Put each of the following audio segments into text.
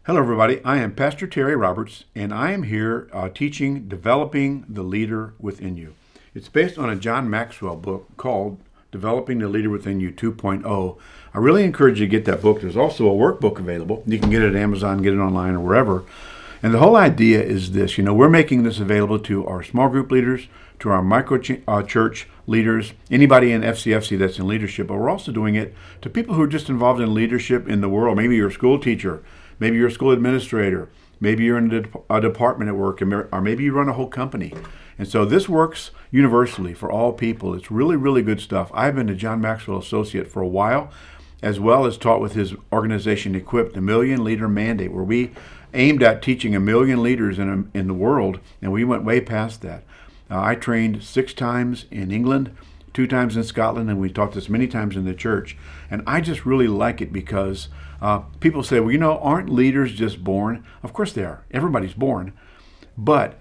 Hello, everybody. I am Pastor Terry Roberts, and I am here teaching Developing the Leader Within You. It's based on a John Maxwell book called Developing the Leader Within You 2.0. I really encourage you to get that book. There's also a workbook available. You can get it at Amazon, get it online, or wherever. And the whole idea is this. We're making this available to our small group leaders, to our micro church leaders, anybody in FCFC that's in leadership, but we're also doing it to people who are just involved in leadership in the world. Maybe you're a school teacher. Maybe you're a school administrator. Maybe you're in a department at work, or maybe you run a whole company. And so this works universally for all people. It's really, really good stuff. I've been a John Maxwell associate for a while, as well as taught with his organization Equip, the Million Leader Mandate, where we aimed at teaching 1 million leaders in the world, and we went way past that. I trained 6 times in England, 2 times in Scotland, and we taught this many times in the church. And I just really like it because people say, well, aren't leaders just born? Of course they are. Everybody's born. But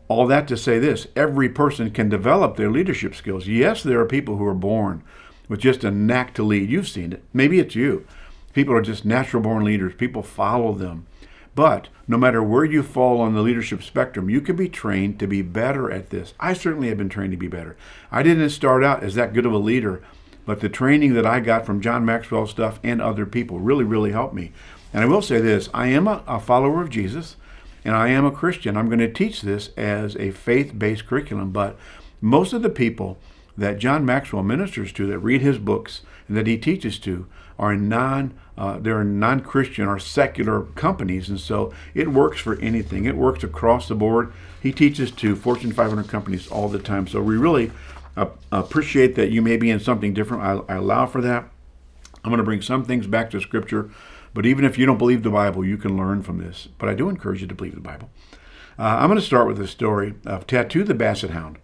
all that to say this, every person can develop their leadership skills. Yes, there are people who are born with just a knack to lead. You've seen it. Maybe it's you. People are just natural born leaders. People follow them. But no matter where you fall on the leadership spectrum, you can be trained to be better at this. I certainly have been trained to be better. I didn't start out as that good of a leader, but the training that I got from John Maxwell stuff and other people really, really helped me. And I will say this, I am a follower of Jesus, and I am a Christian. I'm going to teach this as a faith-based curriculum, but most of the people that John Maxwell ministers to, that read his books, and that he teaches to, are they're non-Christian or secular companies, and so it works for anything. It works across the board. He teaches to Fortune 500 companies all the time, so we really appreciate that you may be in something different. I allow for that. I'm going to bring some things back to Scripture, but even if you don't believe the Bible, you can learn from this. But I do encourage you to believe the Bible. I'm going to start with the story of Tattoo the Basset Hound.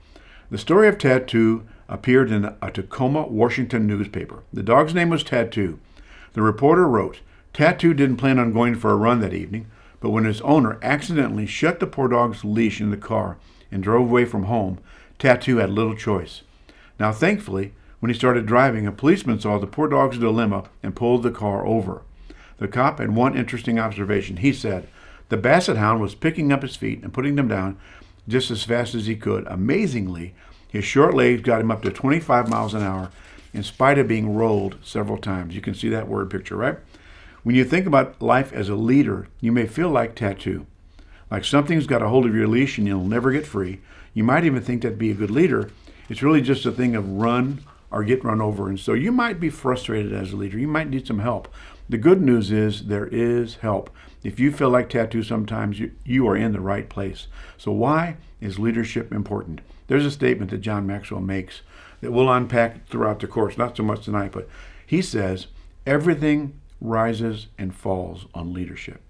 The story of Tattoo appeared in a Tacoma, Washington newspaper. The dog's name was Tattoo. The reporter wrote, Tattoo didn't plan on going for a run that evening, but when his owner accidentally shut the poor dog's leash in the car and drove away from home, Tattoo had little choice. Now, thankfully, when he started driving, a policeman saw the poor dog's dilemma and pulled the car over. The cop had one interesting observation. He said, the Basset Hound was picking up his feet and putting them down just as fast as he could. Amazingly, his short legs got him up to 25 miles an hour in spite of being rolled several times. You can see that word picture, right? When you think about life as a leader, you may feel like Tattoo. Like something's got a hold of your leash and you'll never get free. You might even think that'd be a good leader. It's really just a thing of run or get run over. And so you might be frustrated as a leader. You might need some help. The good news is there is help. If you feel like Tattoo sometimes, you are in the right place. So why is leadership important? There's a statement that John Maxwell makes that we'll unpack throughout the course, not so much tonight, but he says, everything rises and falls on leadership.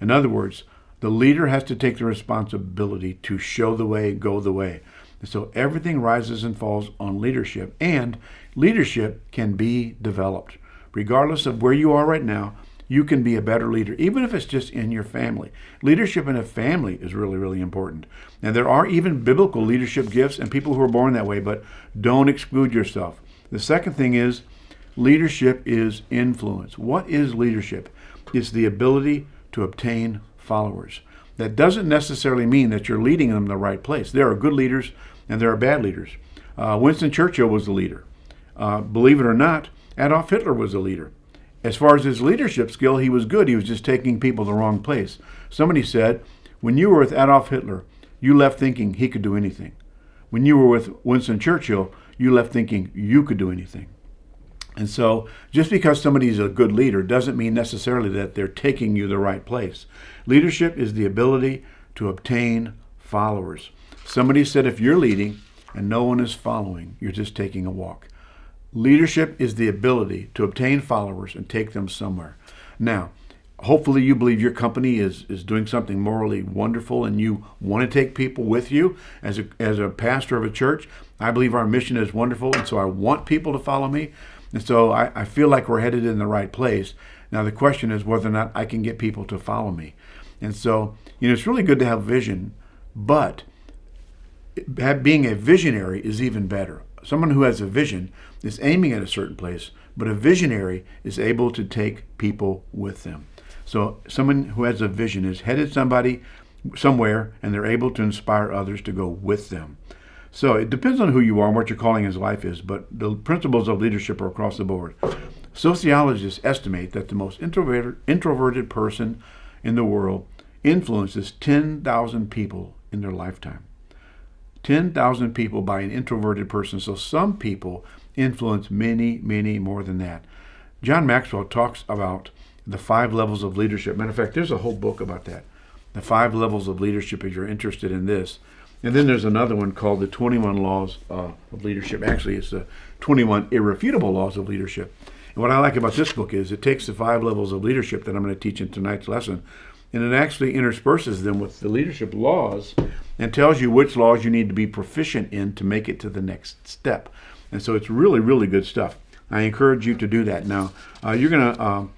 In other words, the leader has to take the responsibility to show the way, go the way. And so everything rises and falls on leadership, and leadership can be developed. Regardless of where you are right now, you can be a better leader, even if it's just in your family. Leadership in a family is really, really important. And there are even biblical leadership gifts and people who are born that way, but don't exclude yourself. The second thing is leadership is influence. What is leadership? It's the ability to obtain followers. That doesn't necessarily mean that you're leading them in the right place. There are good leaders and there are bad leaders. Winston Churchill was the leader. Believe it or not, Adolf Hitler was a leader. As far as his leadership skill, he was good. He was just taking people the wrong place. Somebody said, when you were with Adolf Hitler, you left thinking he could do anything. When you were with Winston Churchill, you left thinking you could do anything. And so just because somebody's a good leader doesn't mean necessarily that they're taking you the right place. Leadership is the ability to obtain followers. Somebody said if you're leading and no one is following, you're just taking a walk. Leadership is the ability to obtain followers and take them somewhere. Now, hopefully you believe your company is doing something morally wonderful and you want to take people with you. As a pastor of a church, I believe our mission is wonderful, and so I want people to follow me. And so I feel like we're headed in the right place. Now the question is whether or not I can get people to follow me. And so, it's really good to have vision, but being a visionary is even better. Someone who has a vision is aiming at a certain place, but a visionary is able to take people with them. So someone who has a vision is headed somebody somewhere, and they're able to inspire others to go with them. So it depends on who you are and what your calling in life is, but the principles of leadership are across the board. Sociologists estimate that the most introverted person in the world influences 10,000 people in their lifetime. 10,000 people by an introverted person. So some people influence many, many more than that. John Maxwell talks about the 5 levels of leadership. Matter of fact, there's a whole book about that. The 5 levels of leadership, if you're interested in this. And then there's another one called the 21 Laws of Leadership. Actually, it's the 21 Irrefutable Laws of Leadership. And what I like about this book is it takes the 5 levels of leadership that I'm going to teach in tonight's lesson, and it actually intersperses them with the leadership laws and tells you which laws you need to be proficient in to make it to the next step. And so it's really, really good stuff. I encourage you to do that. Now, you're going to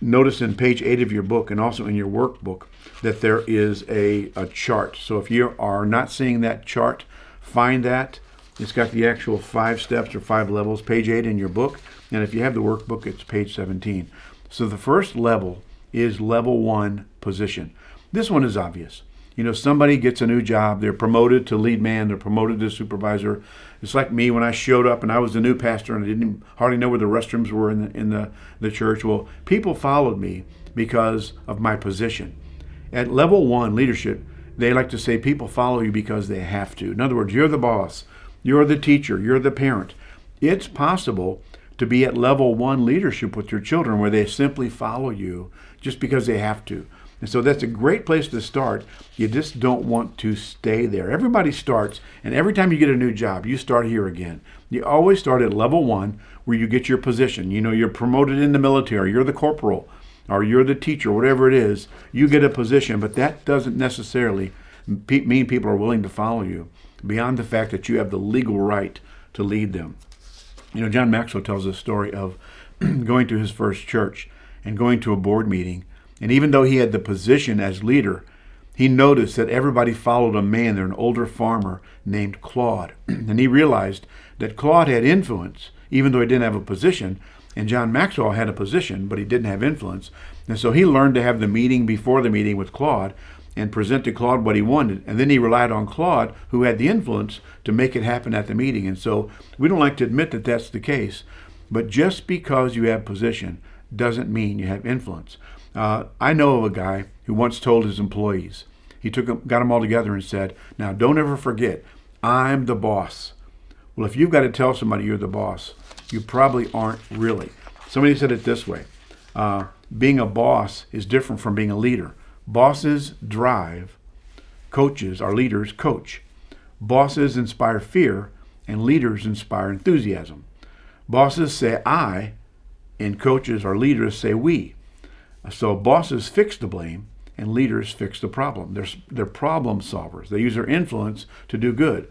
notice in page 8 of your book and also in your workbook that there is a chart. So if you are not seeing that chart, find that. It's got the actual 5 steps or 5 levels, page 8 in your book. And if you have the workbook, it's page 17. So the first level is level 1, position. This one is obvious. You know, somebody gets a new job, they're promoted to lead man, they're promoted to supervisor. It's like me when I showed up and I was the new pastor and I didn't hardly know where the restrooms were in the church. Well, people followed me because of my position. At level 1 leadership, they like to say people follow you because they have to. In other words, you're the boss, you're the teacher, you're the parent. It's possible to be at level 1 leadership with your children where they simply follow you just because they have to. And so that's a great place to start. You just don't want to stay there. Everybody starts, and every time you get a new job, you start here again. You always start at level 1 where you get your position. You know, you're promoted in the military, you're the corporal, or you're the teacher, whatever it is, you get a position, but that doesn't necessarily mean people are willing to follow you beyond the fact that you have the legal right to lead them. You know, John Maxwell tells a story of going to his first church and going to a board meeting. And even though he had the position as leader, he noticed that everybody followed a man there, an older farmer named Claude. And he realized that Claude had influence, even though he didn't have a position. And John Maxwell had a position, but he didn't have influence. And so he learned to have the meeting before the meeting with Claude and present to Claude what he wanted. And then he relied on Claude, who had the influence, to make it happen at the meeting. And so we don't like to admit that that's the case. But just because you have position doesn't mean you have influence. I know of a guy who once told his employees, got them all together and said, now don't ever forget, I'm the boss. Well, if you've got to tell somebody you're the boss, you probably aren't really. Somebody said it this way, being a boss is different from being a leader. Bosses drive, coaches, our leaders, coach. Bosses inspire fear, and leaders inspire enthusiasm. Bosses say I, and coaches or leaders say we. So bosses fix the blame, and leaders fix the problem. They're problem solvers. They use their influence to do good.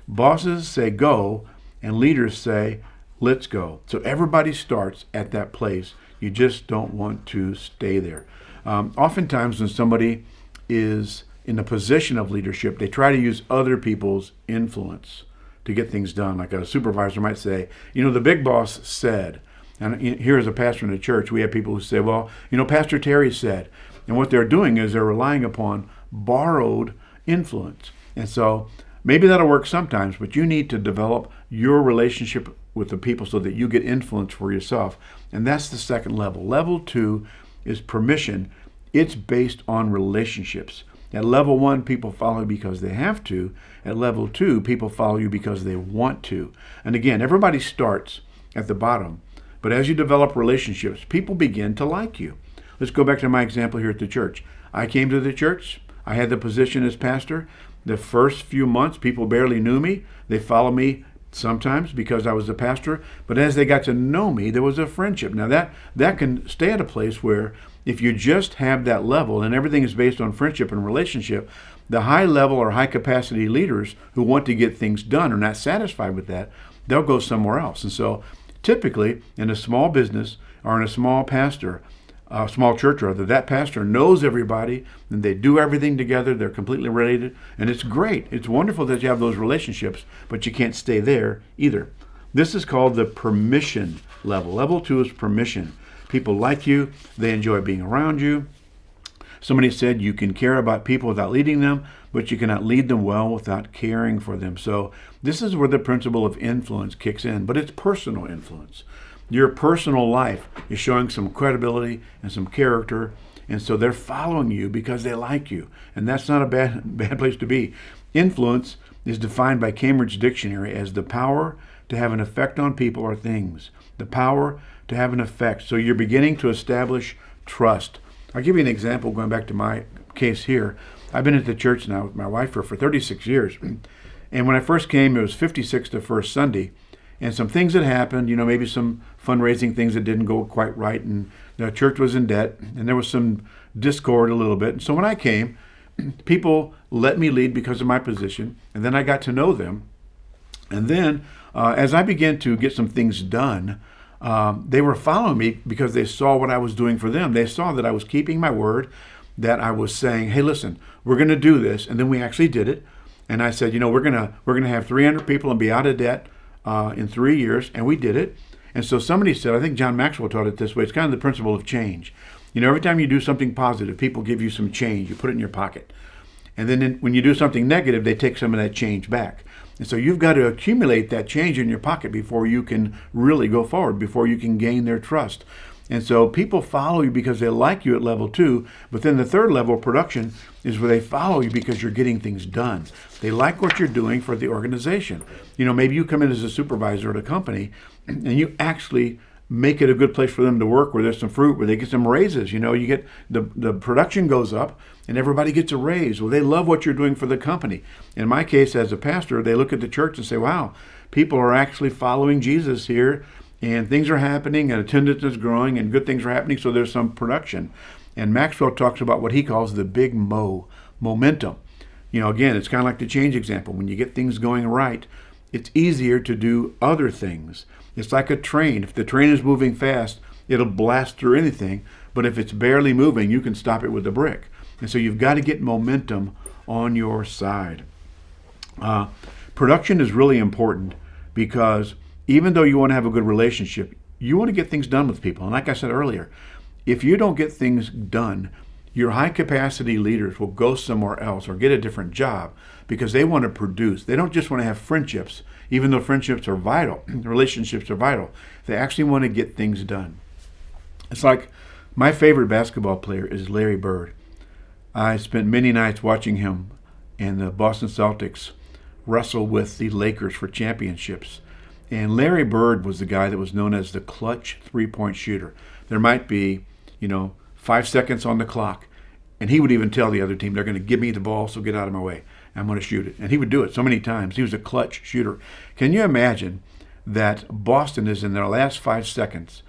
Bosses say go, and leaders say let's go. So everybody starts at that place. You just don't want to stay there. Oftentimes when somebody is in a position of leadership, they try to use other people's influence to get things done. Like a supervisor might say, you know, the big boss said. And here as a pastor in the church, we have people who say, well, you know, Pastor Terry said. And what they're doing is they're relying upon borrowed influence. And so maybe that'll work sometimes, but you need to develop your relationship with the people so that you get influence for yourself. And that's the second level. Level 2 is permission. It's based on relationships. At level 1, people follow you because they have to. At level 2, people follow you because they want to. And again, everybody starts at the bottom. But as you develop relationships, people begin to like you. Let's go back to my example here at the church. I came to the church. I had the position as pastor. The first few months, people barely knew me. They followed me sometimes because I was a pastor. But as they got to know me, there was a friendship. Now that can stay at a place where if you just have that level and everything is based on friendship and relationship, the high level or high capacity leaders who want to get things done are not satisfied with that. They'll go somewhere else. And so typically, in a small business or in a small church rather, that pastor knows everybody and they do everything together. They're completely related, and it's great. It's wonderful that you have those relationships, but you can't stay there either. This is called the permission level. Level 2 is permission. People like you. They enjoy being around you. Somebody said you can care about people without leading them, but you cannot lead them well without caring for them. So this is where the principle of influence kicks in, but it's personal influence. Your personal life is showing some credibility and some character, and so they're following you because they like you, and that's not a bad place to be. Influence is defined by Cambridge Dictionary as the power to have an effect on people or things. The power to have an effect. So you're beginning to establish trust. I'll give you an example going back to my case here. I've been at the church now with my wife for 36 years. And when I first came, it was 56 the first Sunday. And some things had happened, maybe some fundraising things that didn't go quite right. And the church was in debt. And there was some discord a little bit. And so when I came, people let me lead because of my position. And then I got to know them. And then as I began to get some things done, they were following me because they saw what I was doing for them. They saw that I was keeping my word, that I was saying, hey, listen, we're going to do this. And then we actually did it. And I said, we're going to have 300 people and be out of debt in 3 years. And we did it. And so somebody said, I think John Maxwell taught it this way. It's kind of the principle of change. Every time you do something positive, people give you some change. You put it in your pocket. And then when you do something negative, they take some of that change back. And so you've got to accumulate that change in your pocket before you can really go forward, before you can gain their trust. And so people follow you because they like you at level 2, but then the third level of production is where they follow you because you're getting things done. They like what you're doing for the organization. Maybe you come in as a supervisor at a company and you actually make it a good place for them to work, where there's some fruit, where they get some raises. You get the production goes up and everybody gets a raise. Well, they love what you're doing for the company. In my case, as a pastor, they look at the church and say, wow, people are actually following Jesus here, and things are happening, and attendance is growing, and good things are happening, so there's some production. And Maxwell talks about what he calls the big momentum. Again, it's kind of like the change example. When you get things going right, it's easier to do other things. It's like a train. If the train is moving fast, it'll blast through anything. But if it's barely moving, you can stop it with a brick. And so you've got to get momentum on your side. Production is really important because even though you want to have a good relationship, you want to get things done with people. And like I said earlier, if you don't get things done, your high capacity leaders will go somewhere else or get a different job because they want to produce. They don't just want to have friendships, even though friendships are vital, relationships are vital. They actually want to get things done. It's like my favorite basketball player is Larry Bird. I spent many nights watching him and the Boston Celtics wrestle with the Lakers for championships. And Larry Bird was the guy that was known as the clutch three-point shooter. There might be, 5 seconds on the clock, and he would even tell the other team, they're going to give me the ball, so get out of my way. I'm going to shoot it. And he would do it so many times. He was a clutch shooter. Can you imagine that Boston is in their last 5 seconds,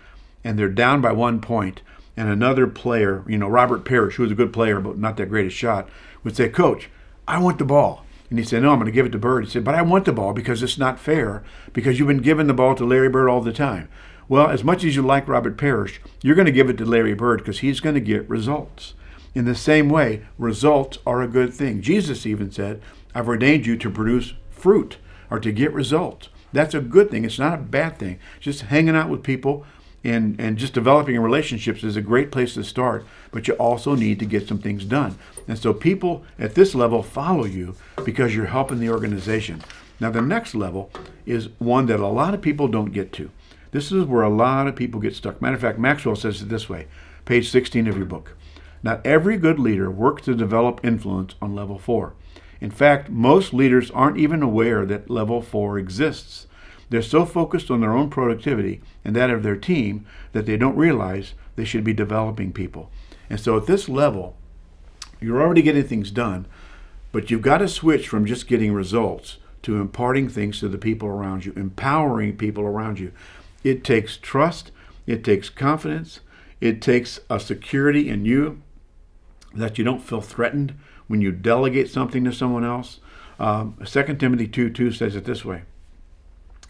and they're down by 1 point, and another player, Robert Parrish, who was a good player but not that great a shot, would say, Coach, I want the ball. And he said, no, I'm going to give it to Bird. He said, but I want the ball because it's not fair, because you've been giving the ball to Larry Bird all the time. Well, as much as you like Robert Parrish, you're going to give it to Larry Bird because he's going to get results. In the same way, results are a good thing. Jesus even said, I've ordained you to produce fruit or to get results. That's a good thing. It's not a bad thing. Just hanging out with people and just developing relationships is a great place to start, but you also need to get some things done. And so people at this level follow you because you're helping the organization. Now the next level is one that a lot of people don't get to. This is where a lot of people get stuck. Matter of fact, Maxwell says it this way, page 16 of your book. Not every good leader works to develop influence on level 4. In fact, most leaders aren't even aware that level 4 exists. They're so focused on their own productivity and that of their team that they don't realize they should be developing people. And so at this level, you're already getting things done, but you've got to switch from just getting results to imparting things to the people around you, empowering people around you. It takes trust, it takes confidence, it takes a security in you that you don't feel threatened when you delegate something to someone else. 2 Timothy 2:2 says it this way,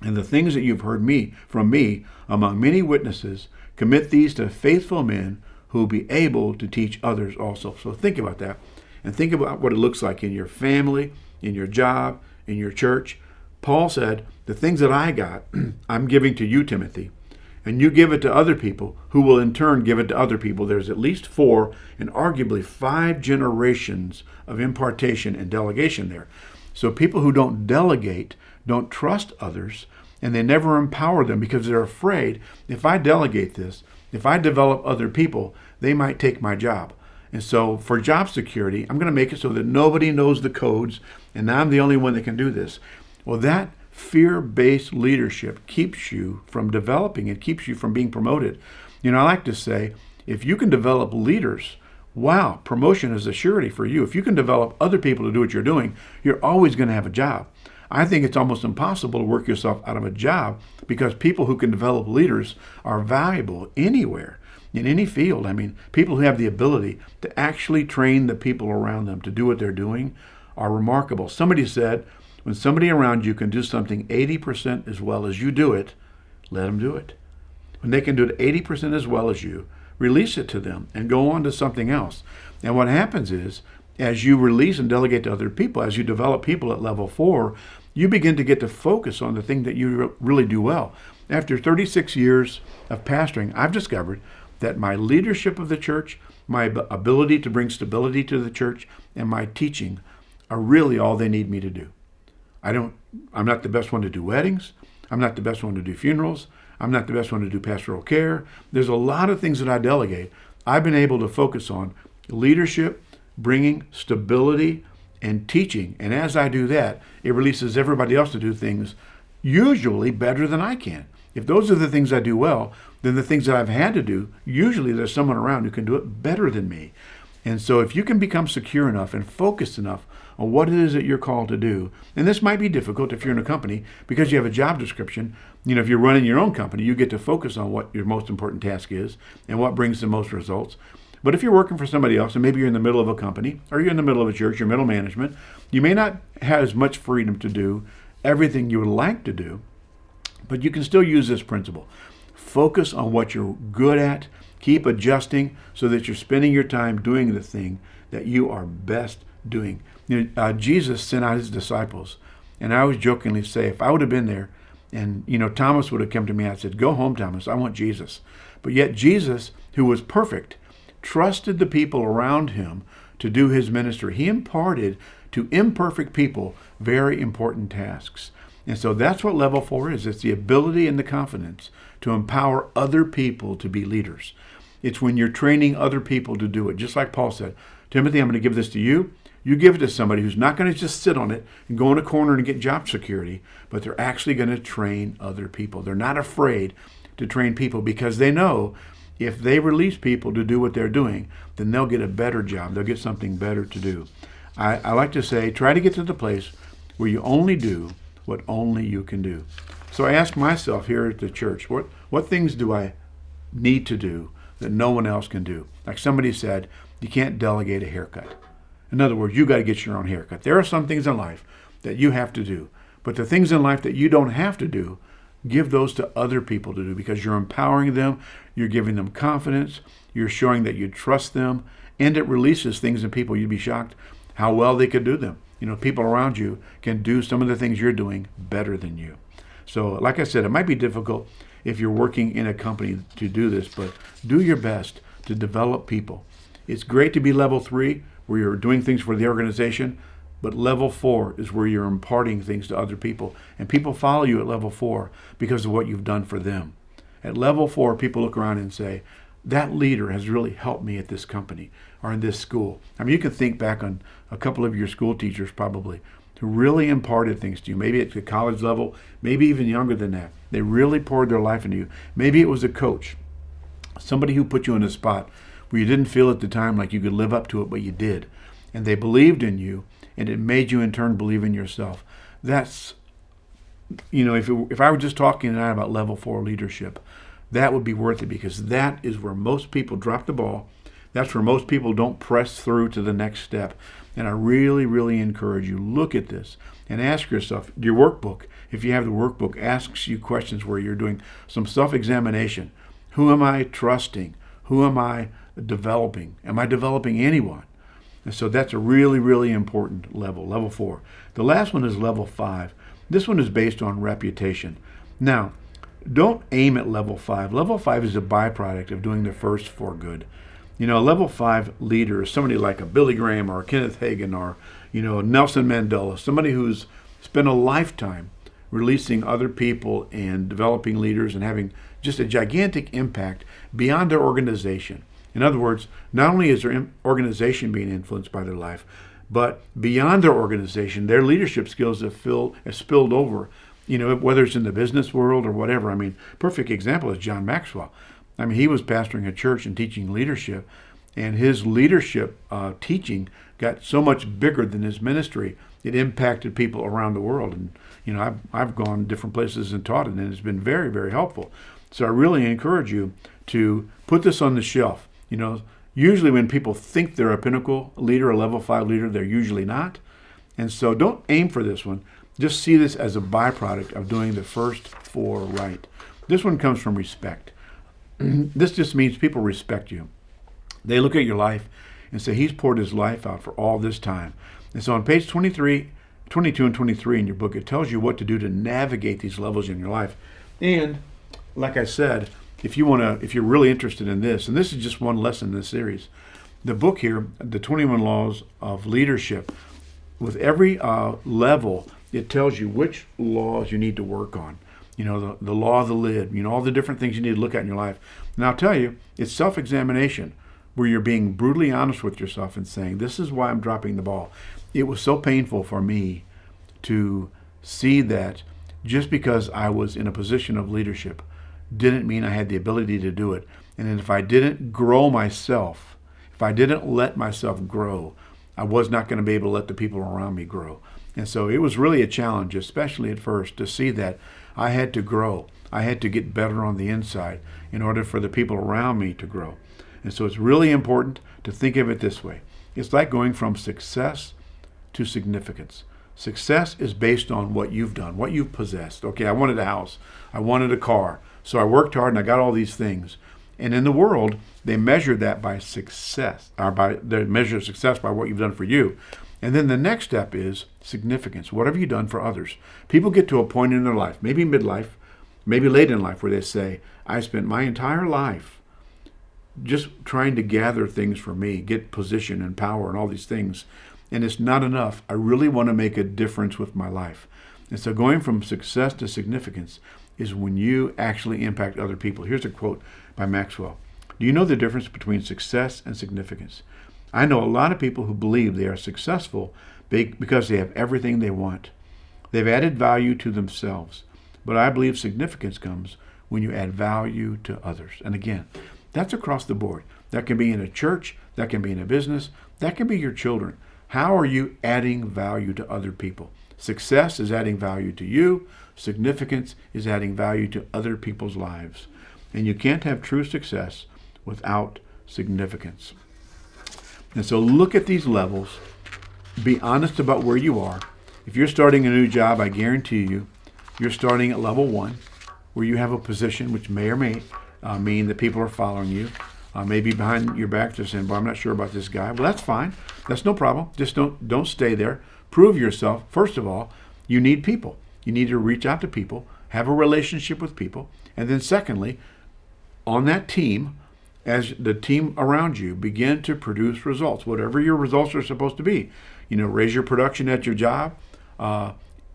and the things that you've heard from me among many witnesses, commit these to faithful men who will be able to teach others also. So think about that, and think about what it looks like in your family, in your job, in your church. Paul said, the things that I got, I'm giving to you, Timothy. and you give it to other people who will in turn give it to other people, there's at least 4 and arguably 5 generations of impartation and delegation there. So people who don't delegate don't trust others, and they never empower them because they're afraid, if I delegate this, if I develop other people, they might take my job. And so for job security, I'm going to make it so that nobody knows the codes and I'm the only one that can do this. Well, that fear-based leadership keeps you from developing. It keeps you from being promoted. I like to say, if you can develop leaders, wow, promotion is a surety for you. If you can develop other people to do what you're doing, you're always going to have a job. I think it's almost impossible to work yourself out of a job because people who can develop leaders are valuable anywhere, in any field. People who have the ability to actually train the people around them to do what they're doing are remarkable. Somebody said, when somebody around you can do something 80% as well as you do it, let them do it. When they can do it 80% as well as you, release it to them and go on to something else. And what happens is, as you release and delegate to other people, as you develop people at level 4, you begin to get to focus on the thing that you really do well. After 36 years of pastoring, I've discovered that my leadership of the church, my ability to bring stability to the church, and my teaching are really all they need me to do. I'm not the best one to do weddings. I'm not the best one to do funerals. I'm not the best one to do pastoral care. There's a lot of things that I delegate. I've been able to focus on leadership, bringing stability, and teaching. And as I do that, it releases everybody else to do things usually better than I can. If those are the things I do well, then the things that I've had to do, usually there's someone around who can do it better than me. And so if you can become secure enough and focused enough on what it is that you're called to do, and this might be difficult if you're in a company because you have a job description. If you're running your own company, you get to focus on what your most important task is and what brings the most results. But if you're working for somebody else, and maybe you're in the middle of a company, or you're in the middle of a church, you're middle management, you may not have as much freedom to do everything you would like to do, but you can still use this principle. Focus on what you're good at. Keep adjusting so that you're spending your time doing the thing that you are best doing. Jesus sent out his disciples, and I always jokingly say, if I would have been there, and Thomas would have come to me and said, "Go home, Thomas, I want Jesus." But yet Jesus, who was perfect, trusted the people around him to do his ministry. He imparted to imperfect people very important tasks. And so that's what level 4 is. It's the ability and the confidence to empower other people to be leaders. It's when you're training other people to do it. Just like Paul said, Timothy, I'm going to give this to you. You give it to somebody who's not going to just sit on it and go in a corner and get job security, but they're actually going to train other people. They're not afraid to train people because they know if they release people to do what they're doing, then they'll get a better job. They'll get something better to do. I like to say, try to get to the place where you only do what only you can do. So I ask myself here at the church, what things do I need to do that no one else can do? Like somebody said, you can't delegate a haircut. In other words, you got to get your own haircut. There are some things in life that you have to do, but the things in life that you don't have to do, give those to other people to do because you're empowering them, you're giving them confidence, you're showing that you trust them, and it releases things in people. You'd be shocked how well they could do them. People around you can do some of the things you're doing better than you. So like I said, it might be difficult if you're working in a company to do this, but do your best to develop people. It's great to be level 3 where you're doing things for the organization, but level 4 is where you're imparting things to other people. And people follow you at level 4 because of what you've done for them. At level 4, people look around and say, that leader has really helped me at this company or in this school. You can think back on a couple of your school teachers probably who really imparted things to you, maybe at the college level, maybe even younger than that. They really poured their life into you. Maybe it was a coach, somebody who put you in a spot where you didn't feel at the time like you could live up to it, but you did. And they believed in you, and it made you in turn believe in yourself. That's, if I were just talking tonight about level 4 leadership, that would be worth it because that is where most people drop the ball. That's where most people don't press through to the next step. And I really, really encourage you, look at this and ask yourself, your workbook, if you have the workbook, asks you questions where you're doing some self-examination. Who am I trusting? Who am I developing? Am I developing anyone? And so that's a really, really important level, level 4. The last one is level 5. This one is based on reputation. Now, don't aim at level 5. Level 5 is a byproduct of doing the first 4 good. A level 5 leader is somebody like a Billy Graham or a Kenneth Hagin or, Nelson Mandela, somebody who's spent a lifetime releasing other people and developing leaders and having just a gigantic impact beyond their organization. In other words, not only is their organization being influenced by their life, but beyond their organization, their leadership skills have spilled over, whether it's in the business world or whatever. Perfect example is John Maxwell. He was pastoring a church and teaching leadership, and his leadership teaching got so much bigger than his ministry. It impacted people around the world. And, I've gone different places and taught it, and it's been very, very helpful. So I really encourage you to put this on the shelf. Usually when people think they're a pinnacle leader, a level 5 leader, they're usually not. And so don't aim for this one. Just see this as a byproduct of doing the first 4 right. This one comes from respect. This just means people respect you. They look at your life and say, he's poured his life out for all this time. And so on page 22 and 23 in your book, it tells you what to do to navigate these levels in your life. And like I said, if you're really interested in this, and this is just one lesson in this series, the book here, the 21 Laws of Leadership, with every level, it tells you which laws you need to work on. The law of the lid, all the different things you need to look at in your life. And I'll tell you, it's self-examination where you're being brutally honest with yourself and saying, this is why I'm dropping the ball. It was so painful for me to see that just because I was in a position of leadership didn't mean I had the ability to do it. And if I didn't grow myself, if I didn't let myself grow, I was not going to be able to let the people around me grow. And so it was really a challenge, especially at first, to see that I had to grow. I had to get better on the inside in order for the people around me to grow. And so it's really important to think of it this way. It's like going from success to significance. Success is based on what you've done, what you've possessed. Okay, I wanted a house. I wanted a car. So I worked hard and I got all these things. And in the world, they measure that by success, they measure success by what you've done for you. And then the next step is significance. What have you done for others? People get to a point in their life, maybe midlife, maybe late in life, where they say, I spent my entire life just trying to gather things for me, get position and power and all these things. And it's not enough. I really want to make a difference with my life. And so going from success to significance is when you actually impact other people. Here's a quote by Maxwell. Do you know the difference between success and significance? I know a lot of people who believe they are successful because they have everything they want. They've added value to themselves. But I believe significance comes when you add value to others. And again, that's across the board. That can be in a church, that can be in a business, that can be your children. How are you adding value to other people? Success is adding value to you. Significance is adding value to other people's lives. And you can't have true success without significance. And so look at these levels. Be honest about where you are. If you're starting a new job, I guarantee you, you're starting at level 1, where you have a position which may or may mean that people are following you. Maybe behind your back they're saying, well, I'm not sure about this guy. Well, that's fine. That's no problem. Just don't stay there. Prove yourself. First of all, you need people. You need to reach out to people, have a relationship with people. And then secondly, on that team, as the team around you begin to produce results, whatever your results are supposed to be. Raise your production at your job,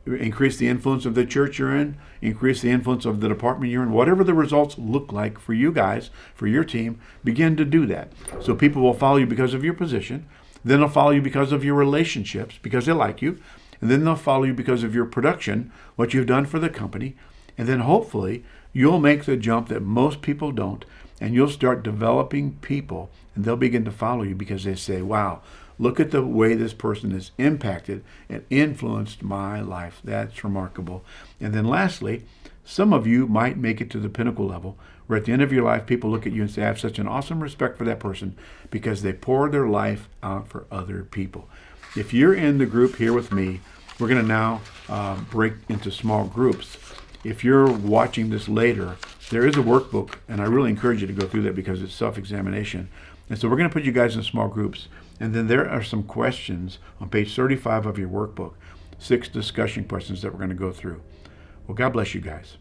increase the influence of the church you're in, increase the influence of the department you're in, whatever the results look like for you guys, for your team, begin to do that. So people will follow you because of your position, then they'll follow you because of your relationships, because they like you, and then they'll follow you because of your production, what you've done for the company, and then hopefully you'll make the jump that most people don't, and you'll start developing people, and they'll begin to follow you because they say, wow, look at the way this person has impacted and influenced my life. That's remarkable. And then lastly, some of you might make it to the pinnacle level, where at the end of your life, people look at you and say, I have such an awesome respect for that person because they poured their life out for other people. If you're in the group here with me, we're going to now break into small groups. If you're watching this later, there is a workbook, and I really encourage you to go through that because it's self-examination. And so we're going to put you guys in small groups. And then there are some questions on page 35 of your workbook, 6 discussion questions that we're going to go through. Well, God bless you guys.